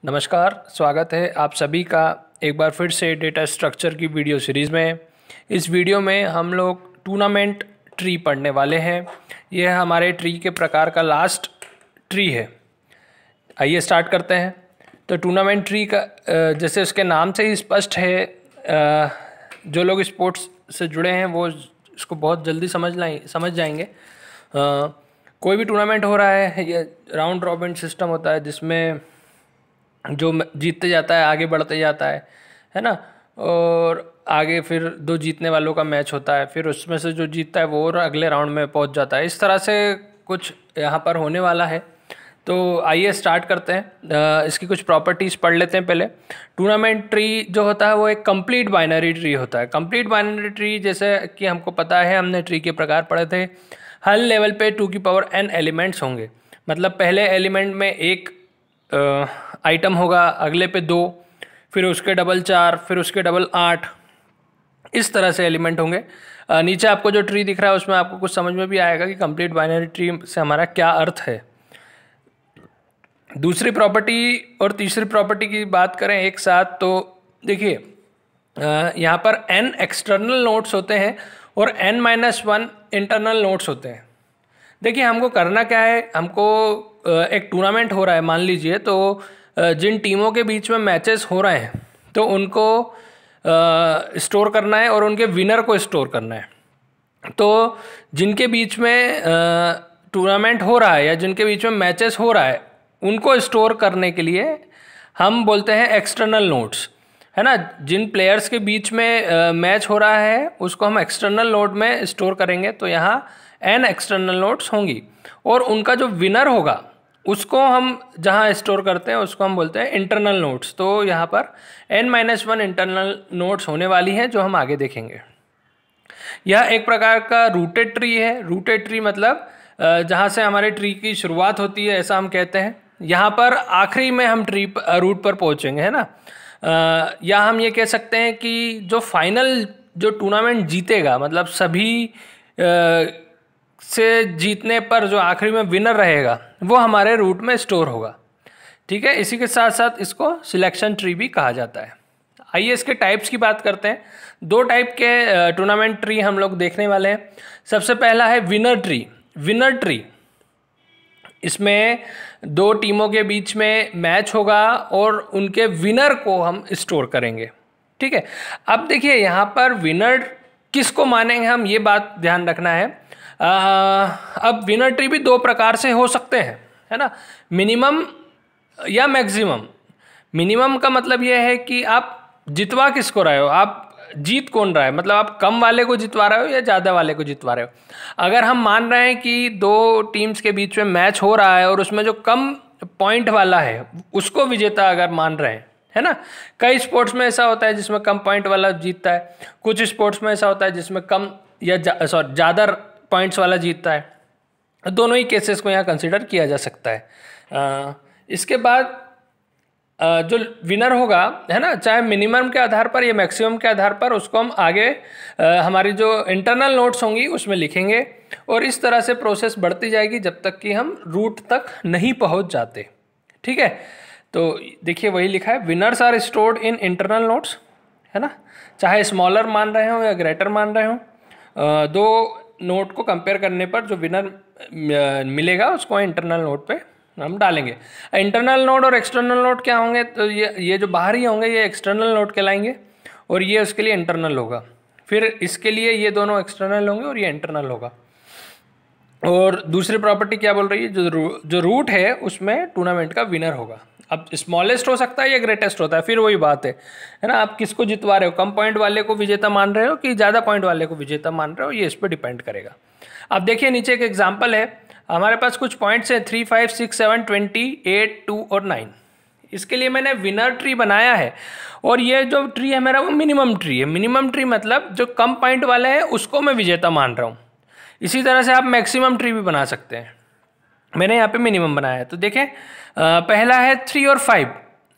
नमस्कार, स्वागत है आप सभी का एक बार फिर से डेटा स्ट्रक्चर की वीडियो सीरीज़ में। इस वीडियो में हम लोग टूर्नामेंट ट्री पढ़ने वाले हैं। यह हमारे ट्री के प्रकार का लास्ट ट्री है। आइए स्टार्ट करते हैं। तो टूर्नामेंट ट्री का जैसे उसके नाम से ही स्पष्ट है, जो लोग स्पोर्ट्स से जुड़े हैं वो इसको बहुत जल्दी समझ जाएंगे। कोई भी टूर्नामेंट हो रहा है, ये राउंड रॉबिन सिस्टम होता है जिसमें जो जीतते जाता है आगे बढ़ते जाता है ना। और आगे फिर दो जीतने वालों का मैच होता है, फिर उसमें से जो जीतता है वो और अगले राउंड में पहुंच जाता है। इस तरह से कुछ यहाँ पर होने वाला है। तो आइए स्टार्ट करते हैं। इसकी कुछ प्रॉपर्टीज़ पढ़ लेते हैं पहले। टूर्नामेंट ट्री जो होता है वो एक कंप्लीट बाइनरी ट्री होता है। कंप्लीट बाइनरी ट्री जैसे कि हमको पता है, हमने ट्री के प्रकार पढ़े थे। हर लेवल पे 2n एलिमेंट्स होंगे, मतलब पहले एलिमेंट में एक आइटम होगा, अगले पे 2, फिर उसके डबल 4, फिर उसके डबल 8, इस तरह से एलिमेंट होंगे। नीचे आपको जो ट्री दिख रहा है उसमें आपको कुछ समझ में भी आएगा कि कंप्लीट बाइनरी ट्री से हमारा क्या अर्थ है। दूसरी प्रॉपर्टी और तीसरी प्रॉपर्टी की बात करें एक साथ, तो देखिए यहाँ पर n एक्सटर्नल नोड्स होते हैं और n-1 इंटरनल नोड्स होते हैं। देखिए हमको करना क्या है, हमको एक टूर्नामेंट हो रहा है मान लीजिए, तो जिन टीमों के बीच में मैचेस हो रहे हैं तो उनको स्टोर करना है और उनके विनर को स्टोर करना है। तो जिनके बीच में टूर्नामेंट हो रहा है या जिनके बीच में मैचेस हो रहा है उनको स्टोर करने के लिए हम बोलते हैं एक्सटर्नल नोड्स, है ना। जिन प्लेयर्स के बीच में मैच हो रहा है उसको हम एक्सटर्नल नोड में स्टोर करेंगे, तो यहाँ n एक्सटर्नल नोड्स होंगी और उनका जो विनर होगा उसको हम जहाँ स्टोर करते हैं उसको हम बोलते हैं इंटरनल नोड्स। तो यहाँ पर n-1 इंटरनल नोड्स होने वाली हैं जो हम आगे देखेंगे। यह एक प्रकार का रूटेड ट्री है। रूटेड ट्री मतलब जहाँ से हमारे ट्री की शुरुआत होती है ऐसा हम कहते हैं। यहाँ पर आखिरी में हम ट्री रूट पर पहुँचेंगे, है ना। या हम ये कह सकते हैं कि जो फाइनल जो टूर्नामेंट जीतेगा, मतलब सभी से जीतने पर जो आखिरी में विनर रहेगा वो हमारे रूट में स्टोर होगा। ठीक है, इसी के साथ साथ इसको सिलेक्शन ट्री भी कहा जाता है। आइए इसके टाइप्स की बात करते हैं। दो टाइप के टूर्नामेंट ट्री हम लोग देखने वाले हैं। सबसे पहला है विनर ट्री। विनर ट्री, इसमें दो टीमों के बीच में मैच होगा और उनके विनर को हम स्टोर करेंगे। ठीक है, अब देखिए यहाँ पर विनर किसको मानेंगे हम, ये बात ध्यान रखना है। अब विनर ट्री भी दो प्रकार से हो सकते हैं, है ना। मिनिमम या मैक्सिमम। मिनिमम का मतलब ये है कि आप जितवा किसको रहे हो, आप जीत कौन रहा है, मतलब आप कम वाले को जितवा रहे हो या ज़्यादा वाले को जितवा रहे हो। अगर हम मान रहे हैं कि दो टीम्स के बीच में मैच हो रहा है और उसमें जो कम पॉइंट वाला है उसको विजेता अगर मान रहे हैं, है ना। कई स्पोर्ट्स में ऐसा होता है जिसमें कम पॉइंट वाला जीतता है, कुछ स्पोर्ट्स में ऐसा होता है जिसमें कम या ज़्यादा पॉइंट्स वाला जीतता है। दोनों ही केसेस को यहाँ कंसिडर किया जा सकता है। इसके बाद जो विनर होगा, है ना, चाहे मिनिमम के आधार पर या मैक्सिमम के आधार पर, उसको हम आगे हमारी जो इंटरनल नोट्स होंगी उसमें लिखेंगे और इस तरह से प्रोसेस बढ़ती जाएगी जब तक कि हम रूट तक नहीं पहुंच जाते। ठीक है, तो देखिए वही लिखा है, winners are stored in internal notes, है ना। चाहे स्मॉलर मान रहे हो या ग्रेटर मान रहे हो, दो नोट को कंपेयर करने पर जो विनर मिलेगा उसको इंटरनल नोट पे हम डालेंगे। इंटरनल नोड और एक्सटर्नल नोड क्या होंगे, तो ये जो बाहरी होंगे ये एक्सटर्नल नोड कहलाएंगे और ये उसके लिए इंटरनल होगा। फिर इसके लिए ये दोनों एक्सटर्नल होंगे और ये इंटरनल होगा। और दूसरी प्रॉपर्टी क्या बोल रही है, जो रूट है उसमें टूर्नामेंट का विनर होगा। अब स्मॉलेस्ट हो सकता है या ग्रेटेस्ट होता है, फिर वही बात है ना। आप किसको जितवा रहे हो, कम पॉइंट वाले को विजेता मान रहे हो कि ज़्यादा पॉइंट वाले को विजेता मान रहे हो, ये इस पर डिपेंड करेगा। अब देखिए नीचे एक एग्जाम्पल है, हमारे पास कुछ पॉइंट्स हैं 3, 5, 6, 7, 20, 8, 2 और 9। इसके लिए मैंने विनर ट्री बनाया है और ये जो ट्री है मेरा वो मिनिमम ट्री है। मिनिमम ट्री मतलब जो कम पॉइंट वाले हैं उसको मैं विजेता मान रहा हूँ। इसी तरह से आप मैक्सिमम ट्री भी बना सकते हैं, मैंने यहाँ पे मिनिमम बनाया है। तो देखें पहला है 3 और 5,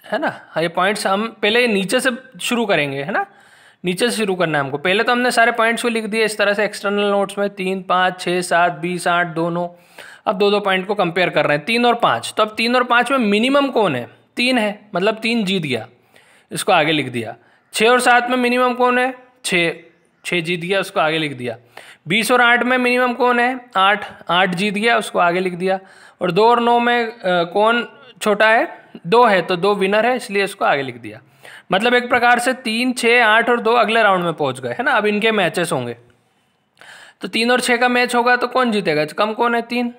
है ना। ये पॉइंट्स हम पहले नीचे से शुरू करेंगे, है ना, नीचे से शुरू करना है हमको। पहले तो हमने सारे पॉइंट्स को लिख दिए इस तरह से एक्सटर्नल नोट्स में, 3, 5, 6, 7, 20, 8, 2, 9। अब दो पॉइंट को कंपेयर कर रहे हैं, 3 और 5। तो अब 3 और 5 में मिनिमम कौन है, 3 है, मतलब 3 जीत गया, इसको आगे लिख दिया। 6 और 7 में मिनिमम कौन है? 6 जीत गया, उसको आगे लिख दिया। 20 और 8 में मिनिमम कौन है? 8 जीत गया, उसको आगे लिख दिया। और 2 और 9 में कौन छोटा है? 2 है, तो 2 विनर है, इसलिए इसको आगे लिख दिया। मतलब एक प्रकार से 3, 6, 8 और 2 अगले राउंड में पहुंच गए, है ना। अब इनके मैचेस होंगे, तो 3 और 6 का मैच होगा तो कौन जीतेगा? कम कौन है? 3।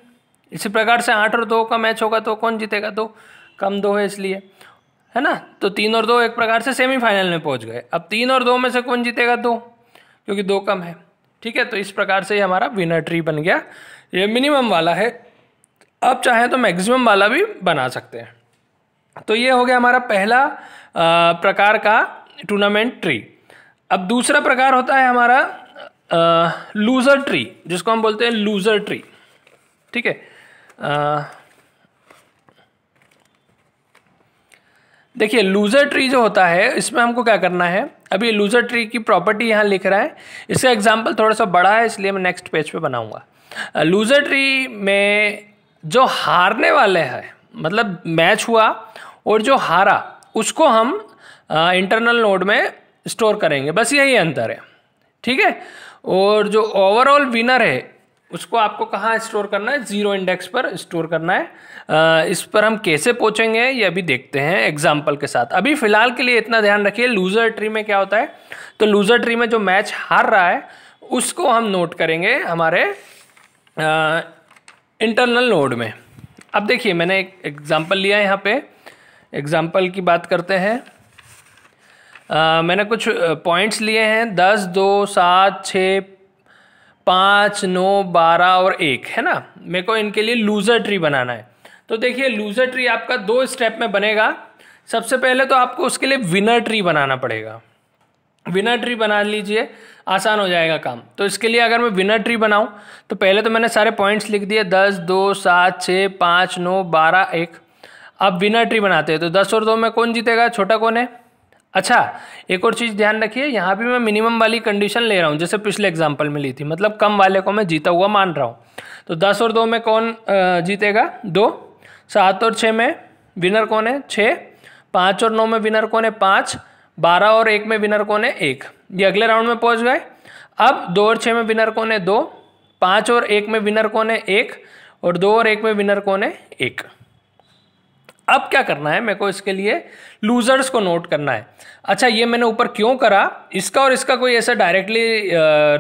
इसी प्रकार से 8 और 2 का मैच होगा तो कौन जीतेगा? 2। कम 2 है इसलिए, है ना। तो 3 और 2 एक प्रकार से सेमीफाइनल में पहुंच गए। अब 3 और 2 में से कौन जीतेगा? 2, क्योंकि 2 कम है। ठीक है, तो इस प्रकार से हमारा विनर ट्री बन गया। ये मिनिमम वाला है, आप चाहें तो मैक्सिमम वाला भी बना सकते हैं। तो ये हो गया हमारा पहला प्रकार का टूर्नामेंट ट्री। अब दूसरा प्रकार होता है हमारा लूजर ट्री, जिसको हम बोलते हैं लूजर ट्री। ठीक है, देखिए लूजर ट्री जो होता है इसमें हमको क्या करना है, अभी लूजर ट्री की प्रॉपर्टी यहाँ लिख रहा है। इसका एग्जांपल थोड़ा सा बड़ा है, इसलिए मैं नेक्स्ट पेज पे बनाऊंगा। लूजर ट्री में जो हारने वाले हैं, मतलब मैच हुआ और जो हारा उसको हम इंटरनल नोड में स्टोर करेंगे, बस यही अंतर है। ठीक है, और जो ओवरऑल विनर है उसको आपको कहाँ स्टोर करना है? 0 इंडेक्स पर स्टोर करना है। इस पर हम कैसे पहुँचेंगे ये अभी देखते हैं एग्जाम्पल के साथ। अभी फिलहाल के लिए इतना ध्यान रखिए, लूजर ट्री में क्या होता है, तो लूजर ट्री में जो मैच हार रहा है उसको हम नोट करेंगे हमारे इंटरनल नोड में। अब देखिए मैंने एक एग्जाम्पल लिया है, यहाँ पे एग्जाम्पल की बात करते हैं। मैंने कुछ पॉइंट्स लिए हैं 10, 2, 7, 6, 5, 9, 12 और 1, है ना। मेरे को इनके लिए लूजर ट्री बनाना है। तो देखिए लूजर ट्री आपका 2 स्टेप में बनेगा। सबसे पहले तो आपको उसके लिए विनर ट्री बनाना पड़ेगा। विनर ट्री बना लीजिए, आसान हो जाएगा काम। तो इसके लिए अगर मैं विनर ट्री बनाऊं तो पहले तो मैंने सारे पॉइंट्स लिख दिए 10, 2, 7, 6, 5, 9, 12, 1। अब विनर ट्री बनाते हैं तो 10 और 2 में कौन जीतेगा? छोटा कौन है? अच्छा, एक और चीज़ ध्यान रखिए, यहाँ भी मैं मिनिमम वाली कंडीशन ले रहा हूँ, जैसे पिछले एग्जाम्पल में ली थी, मतलब कम वाले को मैं जीता हुआ मान रहा हूँ। तो 10 और 2 में कौन जीतेगा? 2। 7 और 6 में विनर कौन है? 6। 5 और 9 में विनर कौन है? 5। 12 और 1 में विनर कौन है? 1। ये अगले राउंड में पहुँच गए। अब 2 और 6 में विनर कौन है? 2। 5 और 1 में विनर कौन है? 1। और 2 और 1 में विनर कौन है? 1। अब क्या करना है, मेरे को इसके लिए लूजर्स को नोट करना है। अच्छा, ये मैंने ऊपर क्यों करा, इसका और इसका कोई ऐसा डायरेक्टली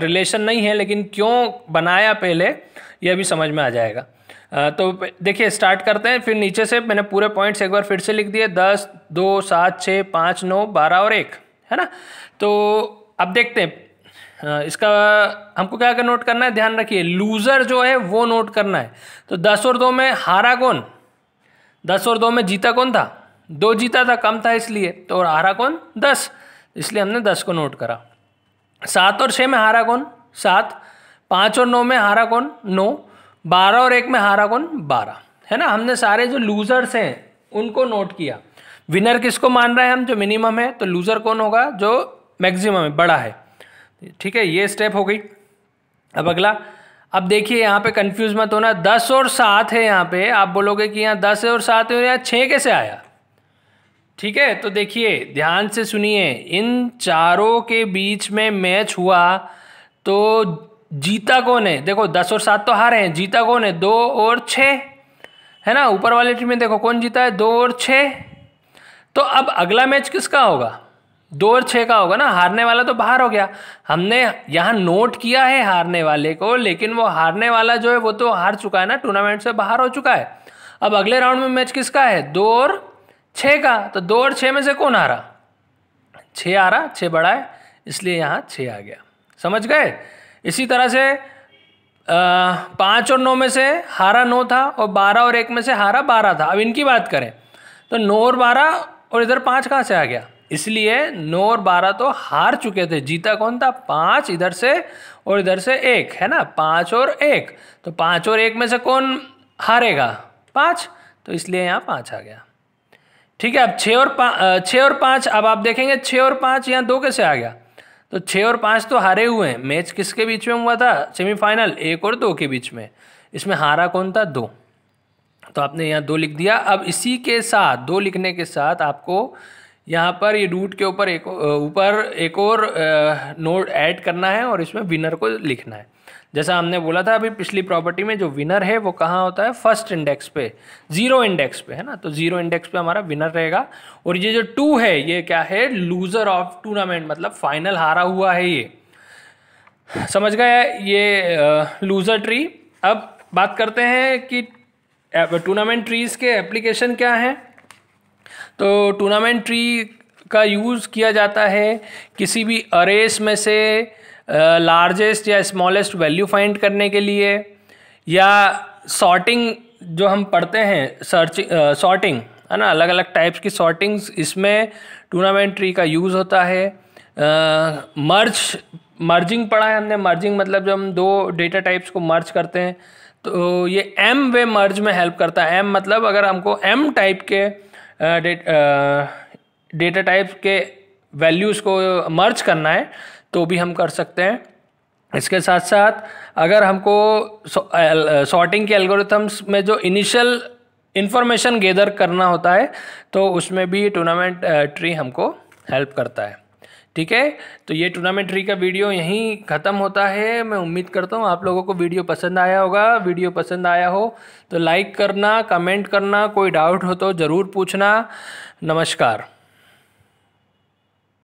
रिलेशन नहीं है, लेकिन क्यों बनाया पहले ये भी समझ में आ जाएगा। तो देखिए स्टार्ट करते हैं, फिर नीचे से मैंने पूरे पॉइंट्स एक बार फिर से लिख दिए 10, 2, 7, 6, 5, 9, 12 और 1, है ना। तो अब देखते हैं इसका हमको क्या नोट करना है, ध्यान रखिए लूजर जो है वो नोट करना है। तो 10 और 2 में हारा कौन? 10 और 2 में जीता कौन था? 2 जीता था, कम था इसलिए। तो और हारा कौन? 10, इसलिए हमने 10 को नोट करा। 7 और 6 में हारा कौन? 7। 5 और 9 में हारा कौन? 9। 12 और 1 में हारा कौन? 12, है ना। हमने सारे जो लूजर्स हैं उनको नोट किया। विनर किसको मान रहे हैं हम? जो मिनिमम है। तो लूजर कौन होगा? जो मैक्सिमम है, बड़ा है। ठीक है, ये स्टेप हो गई। अब अगला, अब देखिए यहाँ पे कंफ्यूज मत होना, 10 और 7 है यहाँ पे। आप बोलोगे कि यहाँ 10 और 7 है, यहाँ 6 कैसे आया? ठीक है, तो देखिए ध्यान से सुनिए, इन चारों के बीच में मैच हुआ तो जीता कौन है? देखो 10 और 7 तो हारे हैं, जीता कौन है? 2 और 6, है ना। ऊपर वाले टीम में देखो कौन जीता है? 2 और 6। तो अब अगला मैच किसका होगा? 2 और 6 का होगा ना। हारने वाला तो बाहर हो गया। हमने यहाँ नोट किया है हारने वाले को, लेकिन वो हारने वाला जो है वो तो हार चुका है ना, टूर्नामेंट से बाहर हो चुका है। अब अगले राउंड में मैच किसका है? 2 और 6 का। तो 2 और 6 में से कौन हारा? 6 हारा, 6 बड़ा है, इसलिए यहाँ 6 आ गया। समझ गए? इसी तरह से 5 और 9 में से हारा 9 था, और 12 और 1 में से हारा 12 था। अब इनकी बात करें तो 9 और 12 और इधर 5 कहाँ से आ गया? इसलिए 9 और 12 तो हार चुके थे, जीता कौन था? 5 इधर से और इधर से 1, है ना। 5 और 1, तो 5 और 1 में से कौन हारेगा? 5, तो इसलिए यहाँ 5 आ गया। ठीक है, अब 6 और 5, अब आप देखेंगे 6 और 5 यहाँ 2 कैसे आ गया? तो 6 और 5 तो हारे हुए हैं। मैच किसके बीच में हुआ था? सेमीफाइनल 1 और 2 के बीच में। इसमें हारा कौन था? 2। तो आपने यहाँ 2 लिख दिया। अब इसी के साथ 2 लिखने के साथ आपको यहाँ पर ये रूट के ऊपर एक और नोड ऐड करना है और इसमें विनर को लिखना है। जैसा हमने बोला था अभी पिछली प्रॉपर्टी में, जो विनर है वो कहाँ होता है, फर्स्ट इंडेक्स पे, 0 इंडेक्स पे, है ना। तो 0 इंडेक्स पे हमारा विनर रहेगा। और ये जो 2 है ये क्या है, लूजर ऑफ टूर्नामेंट, मतलब फाइनल हारा हुआ है ये, समझ गए ये लूजर ट्री। अब बात करते हैं कि टूर्नामेंट ट्रीज के एप्लीकेशन क्या हैं। तो टूर्नामेंट ट्री का यूज़ किया जाता है किसी भी अरेस में से लार्जेस्ट या स्मॉलेस्ट वैल्यू फाइंड करने के लिए, या सॉर्टिंग जो हम पढ़ते हैं, सॉर्टिंग, है ना, अलग अलग टाइप्स की सॉर्टिंग्स, इसमें टूर्नामेंट ट्री का यूज़ होता है। मर्जिंग पढ़ा है हमने। मर्जिंग मतलब जब हम 2 डेटा टाइप्स को मर्ज करते हैं तो ये एम वे मर्ज में हेल्प करता है। एम मतलब अगर हमको एम टाइप के डेटा टाइप के वैल्यूज़ को मर्ज करना है तो भी हम कर सकते हैं। इसके साथ साथ अगर हमको सॉर्टिंग के एल्गोरिथम्स में जो इनिशियल इंफॉर्मेशन गैदर करना होता है तो उसमें भी टूर्नामेंट ट्री हमको हेल्प करता है। ठीक है, तो ये टूर्नामेंट ट्री का वीडियो यहीं ख़त्म होता है। मैं उम्मीद करता हूँ आप लोगों को वीडियो पसंद आया होगा। वीडियो पसंद आया हो तो लाइक करना, कमेंट करना, कोई डाउट हो तो ज़रूर पूछना। नमस्कार।